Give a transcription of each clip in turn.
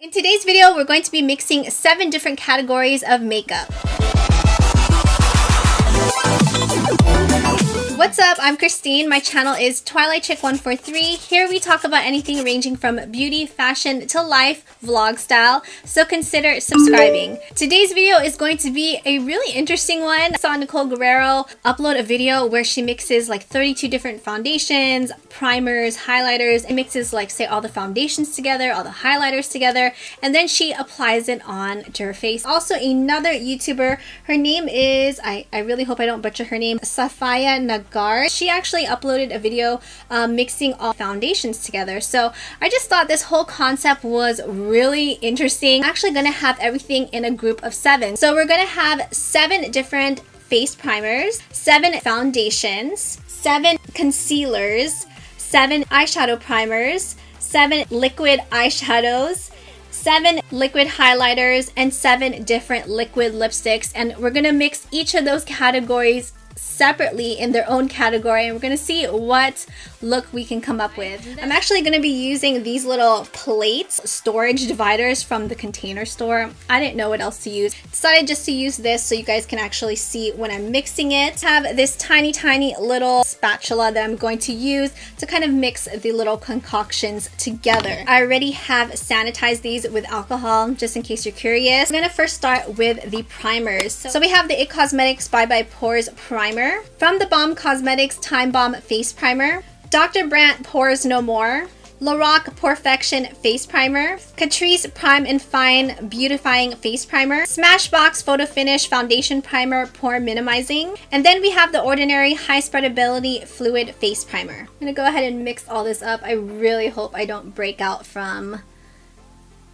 In today's video, we're going to be mixing 7 different categories of makeup. What's up? I'm Christine. My channel is TwilightChick143. Here we talk about anything ranging from beauty, fashion, to life, vlog style, so consider subscribing. Today's video is going to be a really interesting one. I saw Nicole Guerrero upload a video where she mixes like 32 different foundations, primers, highlighters, and mixes like say all the foundations together, all the highlighters together, and then she applies it on to her face. Also another YouTuber, her name is, I really hope I don't butcher her name, Safaya Nagar. She actually uploaded a video mixing all foundations together. So I just thought this whole concept was really interesting. I'm actually going to have everything in a group of 7. So we're going to have 7 different face primers, 7 foundations, 7 concealers, 7 eyeshadow primers, 7 liquid eyeshadows, 7 liquid highlighters, and 7 different liquid lipsticks. And we're going to mix each of those categories separately in their own category, and we're going to see what look we can come up with. I'm actually going to be using these little plates, storage dividers from the Container Store. I didn't know what else to use. Decided just to use this so you guys can actually see when I'm mixing it. I have this tiny little spatula that I'm going to use to kind of mix the little concoctions together. I already have sanitized these with alcohol just in case you're curious. I'm going to first start with the primers. So we have the IT Cosmetics Bye Bye Pores Primer, from the Balm Cosmetics Time Balm Face Primer, Dr. Brandt Pores No More, Lorac Porefection Face Primer, Catrice Prime and Fine Beautifying Face Primer, Smashbox Photo Finish Foundation Primer Pore Minimizing, and then we have the Ordinary High Spreadability Fluid Face Primer. I'm going to go ahead and mix all this up. I really hope I don't break out from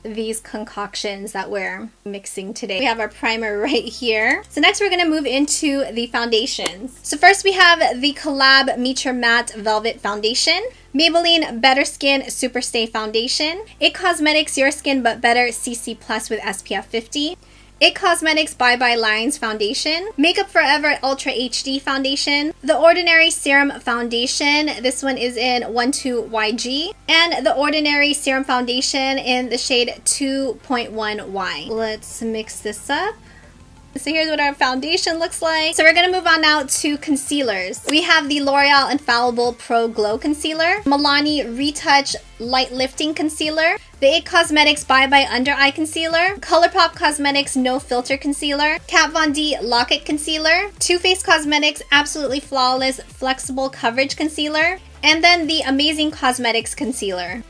these concoctions that we're mixing today. We have our primer right here. So next we're going to move into the foundations. So first we have the Collab Meet Matte Velvet Foundation, Maybelline Better Skin Super Stay Foundation, IT Cosmetics Your Skin But Better CC Plus with SPF 50, IT Cosmetics Bye Bye Lines Foundation, Makeup Forever Ultra HD Foundation, The Ordinary Serum Foundation, this one is in 12YG, and The Ordinary Serum Foundation in the shade 2.1Y. Let's mix this up. So here's what our foundation looks like. So we're going to move on now to concealers. We have the L'Oreal Infallible Pro Glow Concealer, Milani Retouch Light Lifting Concealer, the IT Cosmetics Bye Bye Under Eye Concealer, ColourPop Cosmetics No Filter Concealer, Kat Von D Lock It Concealer, Too Faced Cosmetics Absolutely Flawless Flexible Coverage Concealer, and then the Amazing Cosmetics Concealer.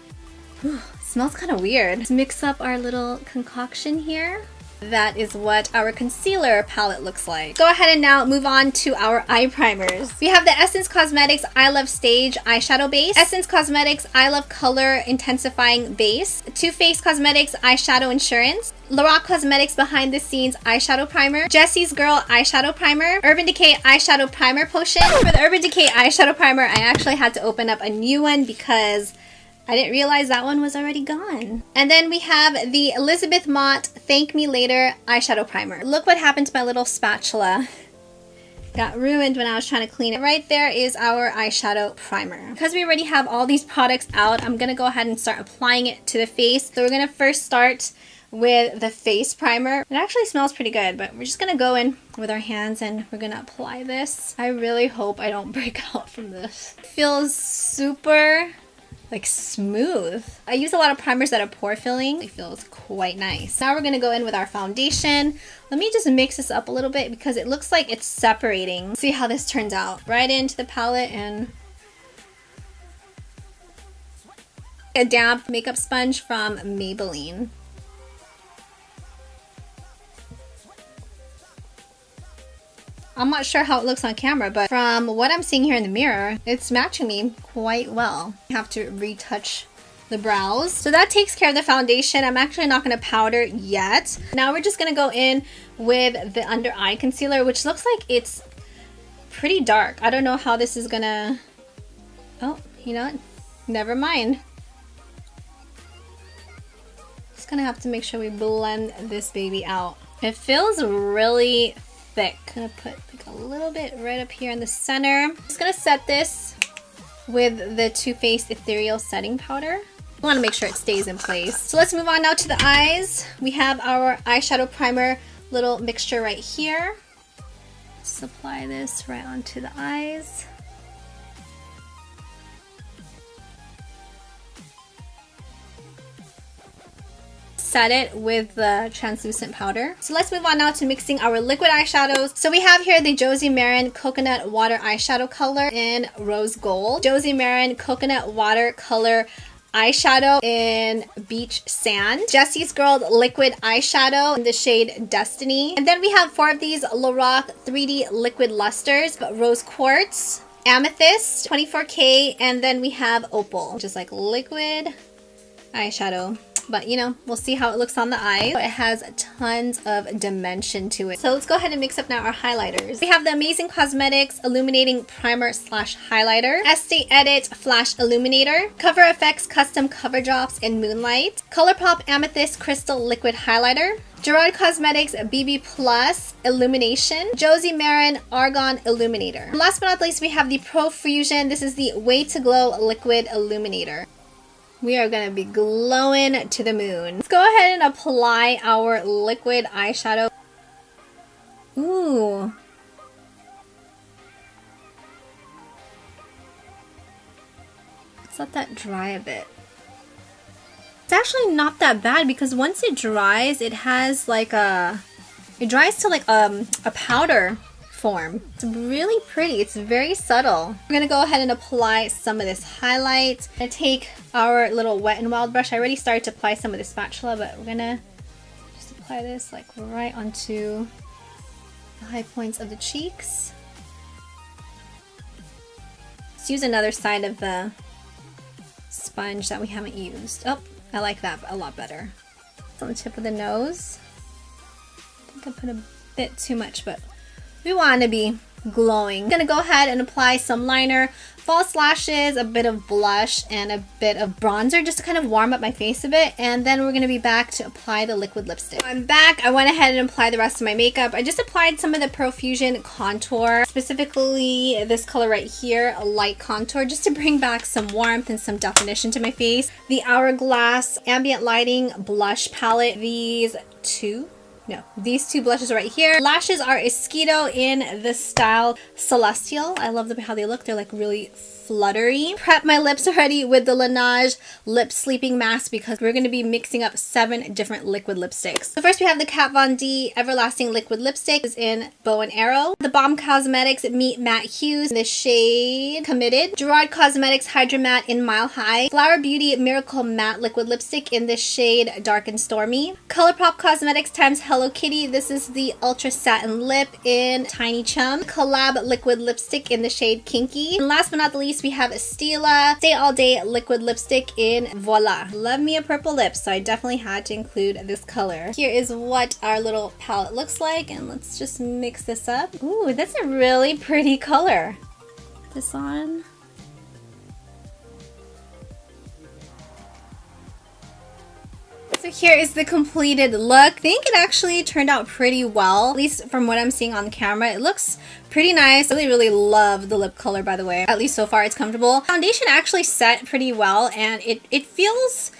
Smells kind of weird. Let's mix up our little concoction here. That is what our concealer palette looks like. Go ahead and now move on to our eye primers. We have the Essence Cosmetics I Love Stage Eyeshadow Base, Essence Cosmetics I Love Color Intensifying Base, Too Faced Cosmetics Eyeshadow Insurance, Lorac Cosmetics Behind the Scenes Eyeshadow Primer, Jessie's Girl Eyeshadow Primer, Urban Decay Eyeshadow Primer Potion. For the Urban Decay Eyeshadow Primer, I actually had to open up a new one because I didn't realize that one was already gone. And then we have the Elizabeth Mott Thank Me Later Eyeshadow Primer. Look what happened to my little spatula. Got ruined when I was trying to clean it. Right there is our eyeshadow primer. Because we already have all these products out, I'm going to go ahead and start applying it to the face. So we're going to first start with the face primer. It actually smells pretty good, but we're just going to go in with our hands and we're going to apply this. I really hope I don't break out from this. It feels super like smooth. I use a lot of primers that are pore filling. It feels quite nice. Now we're gonna go in with our foundation. Let me just mix this up a little bit because it looks like it's separating. See how this turns out. Right into the palette and a damp makeup sponge from Maybelline. I'm not sure how it looks on camera, but from what I'm seeing here in the mirror, it's matching me quite well. I have to retouch the brows. So that takes care of the foundation. I'm actually not going to powder yet. Now we're just going to go in with the under eye concealer, which looks like it's pretty dark. I don't know how this is going to... Oh, you know what? Never mind. Just going to have to make sure we blend this baby out. It feels really thick. I'm gonna put like a little bit right up here in the center. I'm just gonna set this with the Too Faced Ethereal Setting Powder. I want to make sure it stays in place. So let's move on now to the eyes. We have our eyeshadow primer little mixture right here. Let's apply this right onto the eyes. Set it with the translucent powder. So let's move on now to mixing our liquid eyeshadows. So we have here the Josie Maran Coconut Water Eyeshadow Color in Rose Gold, Josie Maran Coconut Water Color Eyeshadow in Beach Sand, Jessie's Girl Liquid Eyeshadow in the shade Destiny, and then we have 4 of these Lorac 3D Liquid Lusters, Rose Quartz, Amethyst, 24K, and then we have Opal, just like liquid eyeshadow. But you know, we'll see how it looks on the eye. It has tons of dimension to it. So let's go ahead and mix up now our highlighters. We have the Amazing Cosmetics Illuminating Primer Slash Highlighter, Estee Edit Flash Illuminator, Cover FX Custom Cover Drops in Moonlight, ColourPop Amethyst Crystal Liquid Highlighter, Gerard Cosmetics BB Plus Illumination, Josie Maran Argon Illuminator. And last but not least, we have the Profusion. This is the Way to Glow Liquid Illuminator. We are going to be glowing to the moon. Let's go ahead and apply our liquid eyeshadow. Ooh. Let's let that dry a bit. It's actually not that bad because once it dries, it has like it dries to like a powder form. It's really pretty. It's very subtle. We're gonna go ahead and apply some of this highlight. I'm gonna take our little Wet n Wild brush. I already started to apply some of the spatula, but we're gonna just apply this like right onto the high points of the cheeks. Let's use another side of the sponge that we haven't used. Oh, I like that a lot better. It's on the tip of the nose. I think I put a bit too much, but we want to be glowing. I'm gonna go ahead and apply some liner, false lashes, a bit of blush, and a bit of bronzer just to kind of warm up my face a bit, and then we're gonna be back to apply the liquid lipstick. I'm back. I went ahead and applied the rest of my makeup. I just applied some of the Profusion contour, specifically this color right here, a light contour, just to bring back some warmth and some definition to my face. The Hourglass Ambient Lighting Blush Palette, these two blushes right here. Lashes are Esquito in the style Celestial. I love how they look. They're like really fluttery. Prep my lips already with the Laneige Lip Sleeping Mask because we're going to be mixing up 7 different liquid lipsticks. So first we have the Kat Von D Everlasting Liquid Lipstick. Is in Bow and Arrow. The Balm Cosmetics Meet Matte Hues in the shade Committed. Gerard Cosmetics Hydra Matte in Mile High. Flower Beauty Miracle Matte Liquid Lipstick in the shade Dark and Stormy. ColourPop Cosmetics times Hello Kitty. This is the Ultra Satin Lip in Tiny Chum. Collab Liquid Lipstick in the shade Kinky. And last but not the least, we have Stila Stay All Day Liquid Lipstick in Voila. Love me a purple lip, so I definitely had to include this color. Here is what our little palette looks like, and let's just mix this up. Ooh, that's a really pretty color. Put this on. So here is the completed look. I think it actually turned out pretty well, at least from what I'm seeing on the camera. It looks pretty nice. I really love the lip color, by the way. At least so far it's comfortable. Foundation actually set pretty well, and it feels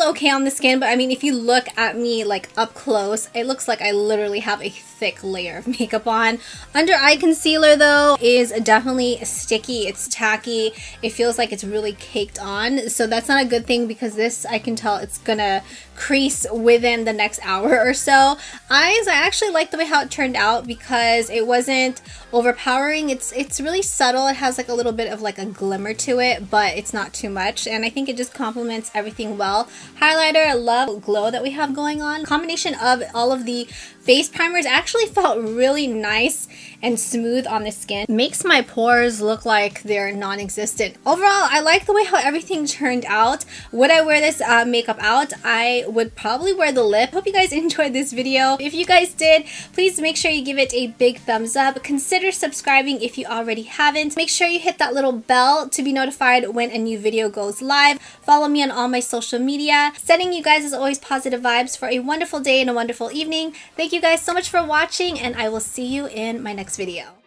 okay on the skin, but I mean, if you look at me like up close, it looks like I literally have a thick layer of makeup on. Under eye concealer though is definitely sticky. It's tacky. It feels like it's really caked on, so that's not a good thing because this, I can tell it's gonna crease within the next hour or so. Eyes, I actually like the way how it turned out because it wasn't overpowering. It's really subtle. It has like a little bit of like a glimmer to it, but it's not too much, and I think it just complements everything well. Highlighter, I love glow that we have going on. Combination of all of the face primers actually felt really nice and smooth on the skin. Makes my pores look like they're non-existent. Overall, I like the way how everything turned out. Would I wear this makeup out? I would probably wear the lip. Hope you guys enjoyed this video. If you guys did, please make sure you give it a big thumbs up. Consider subscribing if you already haven't. Make sure you hit that little bell to be notified when a new video goes live. Follow me on all my social media. Sending you guys as always positive vibes for a wonderful day and a wonderful evening. Thank you guys so much for watching, and I will see you in my next video.